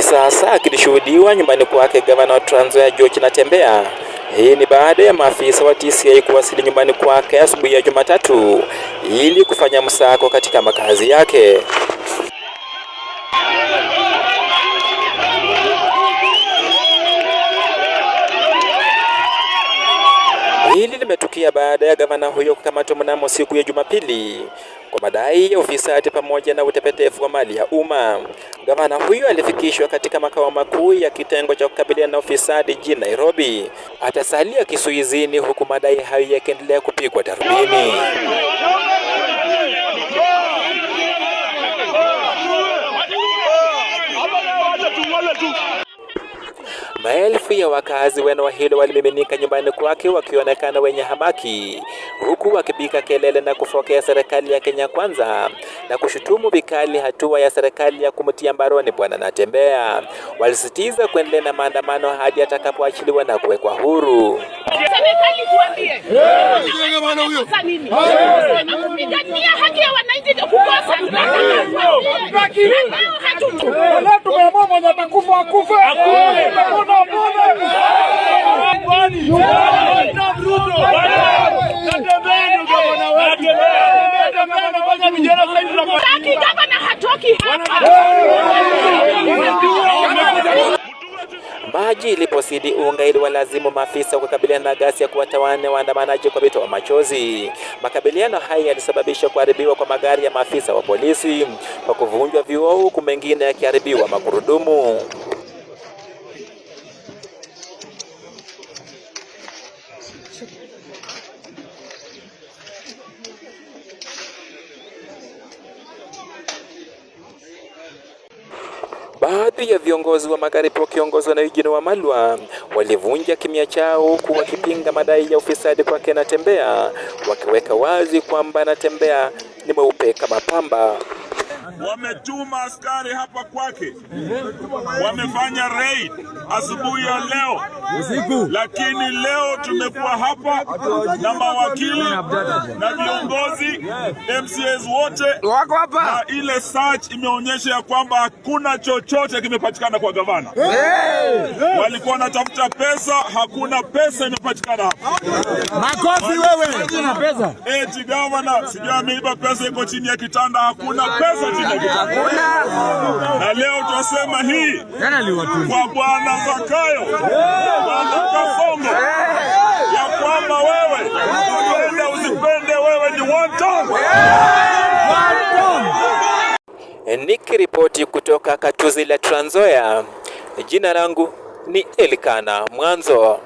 sasa akilishuhudiwa nyumbani kwake gavana wa Trans Nzoia George Natembeya. Hii ni baada ya maafisa wa TCI kuwasili nyumbani kwake asubuhi ya Jumatatu ili kufanya msako katika makazi yake. Hili limetukia baada ya gavana huyo kukamatwa mnamo siku ya Jumapili kwa madai ya ufisadi pamoja na utepetevu wa mali ya umma. Gavana huyo alifikishwa katika makao makuu ya kitengo cha kukabiliana na ufisadi jijini Nairobi. Atasalia kizuizini huku madai hayo yakiendelea kupigwa darubini. Maelfu ya wakazi wa eneo hilo walimiminika nyumbani kwake wakionekana wenye hamaki, huku wakipiga kelele na kufokea serikali ya Kenya Kwanza na kushutumu vikali hatua ya serikali ya kumtia mbaroni Bwana Natembeya. Walisitiza kuendelea na maandamano hadi atakapoachiliwa na kuwekwa huru. Serikali tuambie. Sasa nini? Kupigania haki ya wananchi kukosa. Leo tumeamua mwenye atakufa akufe. Maji ilipozidi unga iliwalazimu maafisa kukabiliana na ghasia ya kuwatawanya waandamanaji kwa vitoa machozi. Makabiliano haya yalisababisha kuharibiwa kwa magari ya maafisa wa polisi kwa kuvunjwa vioo, huku mengine yakiharibiwa magurudumu. Baadhi ya viongozi wa magharibi wakiongozwa na Eugene Wamalwa walivunja kimya chao huku wakipinga madai ya ufisadi kwake Natembeya, wakiweka wazi kwamba Natembeya ni mweupe kama pamba. Wametuma askari hapa kwake, wamefanya raid asubuhi ya leo, lakini leo tumekuwa hapa na mawakili na viongozi MCAs wote wako hapa, na ile search imeonyesha ya kwamba hakuna chochote kimepatikana kwa gavana. Walikuwa wanatafuta pesa, hakuna pesa imepatikana hapa. Makofi wewe, hakuna pesa. Eti gavana sijui ameiba pesa iko chini ya kitanda, hakuna pesa chini ya kitanda. Na leo tunasema hii kwa Bwana Zakayo, Bwana Kasongo, ya kwamba wewe upende usipende, wewe ni one tongue. Nikiripoti kutoka Katuzi la Trans Nzoia, jina langu ni Elikana Mwanzo.